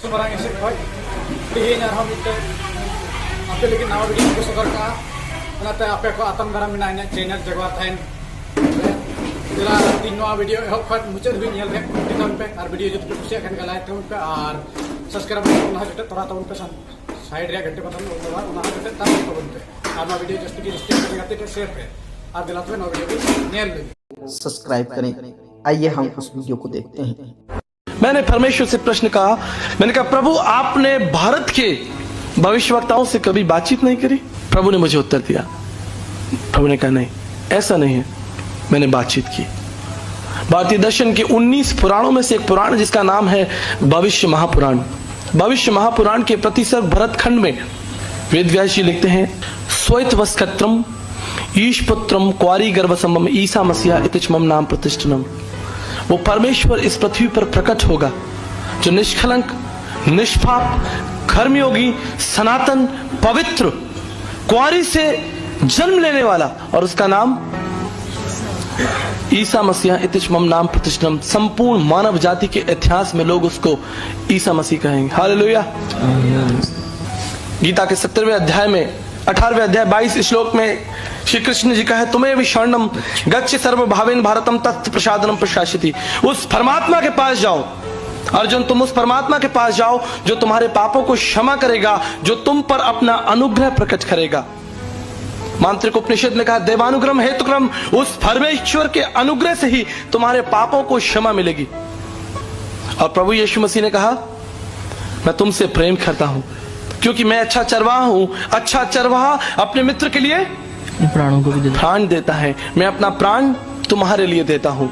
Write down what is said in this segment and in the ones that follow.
Semarang esik khoj tihinya arham ite ape lagi nawa video ko sodor ka onate ape ko atam daram minanya channel jagwa thain jela tin nawa video ehok khoj muchad bi nyel rek titon pe ar video jut kusia kan ka like taun pe ar subscribe na jote tora taun pe side रे घंटे button दबा ना jote tar taun pe ar na video just ki stream करते थे share पे ar दिला तो ना वीडियो भी nyel ले सब्सक्राइब करें। आइए हम उस वीडियो को देखते हैं। मैंने परमेश्वर से प्रश्न कहा, मैंने कहा प्रभु आपने भारत के भविष्यवक्ताओं से कभी बातचीत नहीं करी? प्रभु ने मुझे उत्तर दिया, प्रभु ने कहा नहीं, ऐसा नहीं है, मैंने बातचीत की। भारतीय दर्शन के 19 पुराणों में से एक पुराण जिसका नाम है भविष्य महापुराण। भविष्य महापुराण के प्रतिसर्ग भरत खंड में वेदव्यास जी लिखते हैं, स्वैतवस्कत्रम ईशपुत्रम क्वारी गर्भसंभम ईसा मसीहा इतिचमम नाम प्रतिष्ठनम। वो परमेश्वर इस पृथ्वी पर प्रकट होगा जो निष्कलंक, निष्पाप, कर्मयोगी, सनातन, पवित्र, कुंवारी से जन्म लेने वाला, और उसका नाम ईसा मसीहा इतिचमम नाम प्रतिष्ठनम। संपूर्ण मानव जाति के इतिहास में लोग उसको ईसा मसीह कहेंगे। हालेलुया। गीता के 17वें अध्याय में 18वें अध्याय 22 श्लोक में श्री कृष्ण जी का है, तुम्हें भी शरणम गच्छ सर्व भावेन भारतम तत् प्रसादनम प्रशासिति। उस परमात्मा के पास जाओ अर्जुन, तुम उस परमात्मा के पास जाओ जो तुम्हारे पापों को क्षमा करेगा, जो तुम पर अपना अनुग्रह प्रकट करेगा। मांत्रिक उपनिषद ने कहा, देवानुग्रह हेतुक्रम, उस परमेश्वर के अनुग्रह से ही तुम्हारे पापों को क्षमा मिलेगी। और प्रभु यीशु मसीह ने कहा, मैं तुमसे प्रेम करता हूं क्योंकि मैं अच्छा चरवाहा हूं। अच्छा चरवाहा अपने मित्र के लिए प्राणों को भी प्राण देता है, मैं अपना प्राण तुम्हारे लिए देता हूं।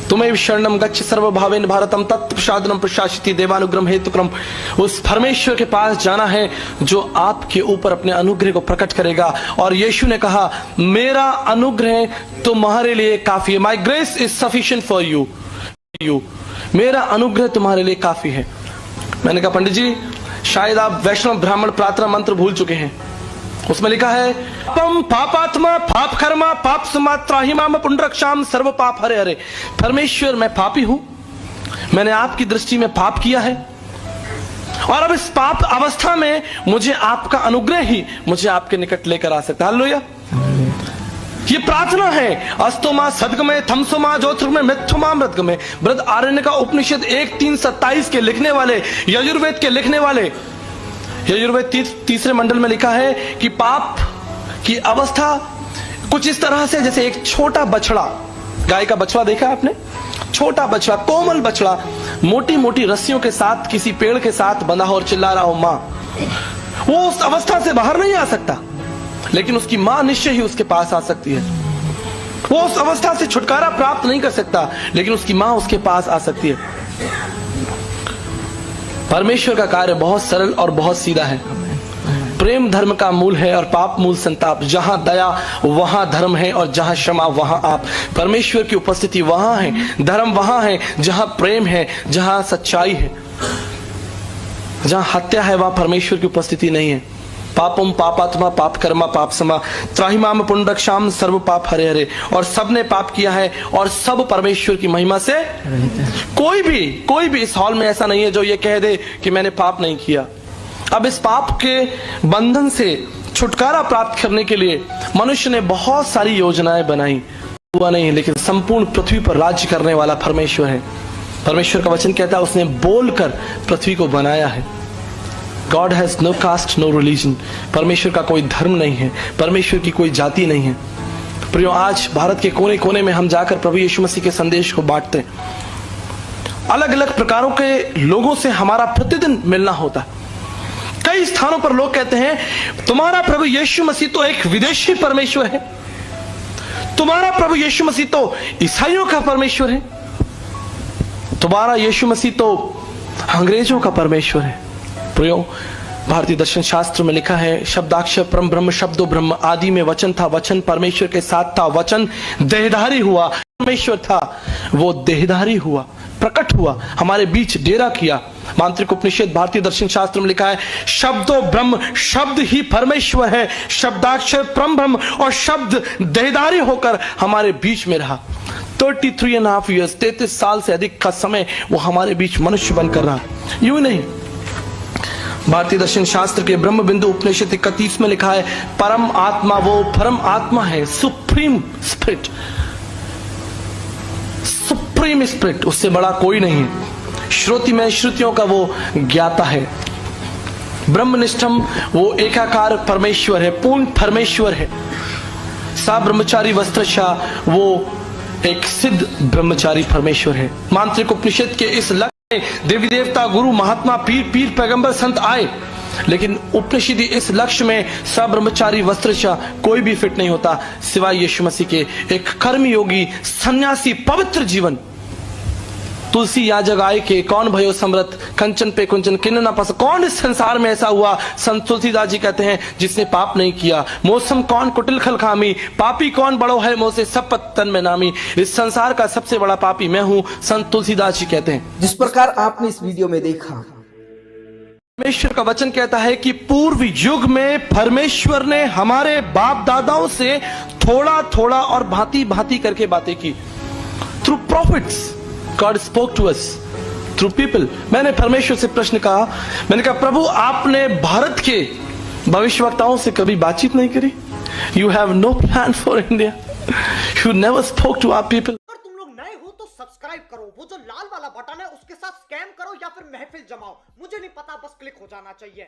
तुम्हें शरणम गच्छ सर्वभावेन भारतम तत् प्रसादनम प्रशासिति देवानुग्रह हेतुक्रम। उस परमेश्वर के पास जाना है जो आपके ऊपर अपने अनुग्रह को प्रकट करेगा। और यीशु ने कहा, मेरा अनुग्रह तुम्हारे लिए काफी है। माई grace is sufficient for you. मेरा अनुग्रह तुम्हारे लिए काफी है। मैंने कहा, पंडित जी शायद आप वैष्णव ब्राह्मण प्रार्थना मंत्र भूल चुके हैं। उसमें लिखा है, पम पापात्मा पाप कर्मा पाप समात्राहिमाम पुंडरक्षाम सर्व पाप हरे हरे। परमेश्वर मैं पापी हूं, मैंने आपकी दृष्टि में पाप किया है, और अब इस पाप अवस्था में मुझे आपका अनुग्रह ही मुझे आपके निकट लेकर आ सकता है। हालेलुया। ये प्रार्थना है। अस्तोमा सदगमे थमसोमा ज्योतिर्गमे मिथुमा मृतगमे। बृहद आरण्य का उपनिषद 1:3-27 के लिखने वाले, यजुर्वेद के लिखने वाले, यजुर्वेद तीसरे मंडल में लिखा है कि पाप की अवस्था कुछ इस तरह से जैसे एक छोटा बछड़ा, गाय का बछड़ा देखा आपने? छोटा बछड़ा, कोमल बछड़ा, मोटी मोटी रस्सियों के साथ किसी पेड़ के साथ बंधा हो और चिल्ला रहा हो मां। वो उस अवस्था से बाहर नहीं आ सकता, लेकिन उसकी मां निश्चय ही उसके पास आ सकती है। वो उस अवस्था से छुटकारा प्राप्त नहीं कर सकता, लेकिन उसकी मां उसके पास आ सकती है। परमेश्वर का कार्य बहुत सरल और बहुत सीधा है। प्रेम धर्म का मूल है और पाप मूल संताप। जहां दया वहां धर्म है, और जहां क्षमा वहां आप। परमेश्वर की उपस्थिति वहां है, धर्म वहां है जहां प्रेम है, जहां सच्चाई है। जहां हत्या है वहां परमेश्वर की उपस्थिति नहीं है। पापम पापात्मा पाप कर्मा पाप समा त्राहिमाम पुंडरक्षाम सर्व पाप हरे हरे। और सब ने पाप किया है और सब परमेश्वर की महिमा से कोई भी इस हॉल में ऐसा नहीं है जो ये कह दे कि मैंने पाप नहीं किया। अब इस पाप के बंधन से छुटकारा प्राप्त करने के लिए मनुष्य ने बहुत सारी योजनाएं बनाई, हुआ नहीं, लेकिन संपूर्ण पृथ्वी पर राज्य करने वाला परमेश्वर है। परमेश्वर का वचन कहता है, उसने बोलकर पृथ्वी को बनाया है। God has no caste, no religion. परमेश्वर का कोई धर्म नहीं है, परमेश्वर की कोई जाति नहीं है। प्रियो, आज भारत के कोने कोने में हम जाकर प्रभु यीशु मसीह के संदेश को बांटते हैं। अलग अलग प्रकारों के लोगों से हमारा प्रतिदिन मिलना होता है। कई स्थानों पर लोग कहते हैं, तुम्हारा प्रभु यीशु मसीह तो एक विदेशी परमेश्वर है, तुम्हारा प्रभु यीशु मसीह तो ईसाइयों का परमेश्वर है, तुम्हारा यीशु मसीह तो अंग्रेजों का परमेश्वर है। प्रियो, भारतीय दर्शन शास्त्र में लिखा है, शब्दाक्षर परम ब्रह्म शब्दो ब्रह्म, आदि में वचन था, वचन परमेश्वर के साथ था, वचन देहधारी हुआ। परमेश्वर था, वो देहधारी हुआ, प्रकट हुआ, हमारे बीच डेरा किया। मांत्रिक उपनिषद भारतीय दर्शन शास्त्र में लिखा है, शब्दो ब्रह्म, शब्द ही परमेश्वर है, शब्दाक्षर परम ब्रह्म, और शब्द देहधारी होकर हमारे बीच में रहा। 33.5 years, 33 साल से अधिक का समय वो हमारे बीच मनुष्य बनकर रहा। यूं नहीं, भारतीय दर्शन शास्त्र के ब्रह्म बिंदु उपनिषद 31 में लिखा है, परम आत्मा वो परम आत्मा है, सुप्रीम स्पिरिट, सुप्रीम स्पिरिट, उससे बड़ा कोई नहीं है। श्रुति में श्रुतियों का वो ज्ञाता है। ब्रह्मनिष्ठम वो एकाकार परमेश्वर है, पूर्ण परमेश्वर है। सा ब्रह्मचारी वस्त्रशा वो एक सिद्ध ब्रह्मचारी परमेश्वर है। मांत्रिक उपनिषद के इस लक्ष्य में देवी देवता, गुरु, महात्मा, पीर, पैगंबर, संत आए, लेकिन उपनिषद इस लक्ष्य में सा ब्रह्मचारी वस्त्रशा कोई भी फिट नहीं होता सिवाय यीशु मसीह के। एक कर्मयोगी सन्यासी पवित्र जीवन। तुलसी या जगाए के कौन भयो समृत, कंचन पे कुंचन किन्न ना पस। कौन इस संसार में ऐसा हुआ, संत तुलसीदास जी कहते हैं, जिसने पाप नहीं किया। मौसम कौन कुटिल खलखामी, पापी कौन बड़ो है मोसे सब तन में नामी। इस संसार का सबसे बड़ा पापी मैं हूं, संत तुलसीदास जी कहते हैं। जिस प्रकार आपने इस वीडियो में देखा, परमेश्वर का वचन कहता है कि पूर्व युग में परमेश्वर ने हमारे बाप दादाओं से थोड़ा थोड़ा और भांति भांति करके बातें की। Through profits God spoke to us through people। मैंने परमेश्वर से प्रश्न कहा, मैंने कहा प्रभु आपने भारत के भविष्यवक्ताओं से कभी बातचीत नहीं करी? You have no plan for India, you never spoke to our people। अगर तुम लोग नए हो तो सब्सक्राइब करो, वो जो लाल वाला बटन है उसके साथ स्कैम करो या फिर महफिल जमाओ, मुझे नहीं पता, बस क्लिक हो जाना चाहिए।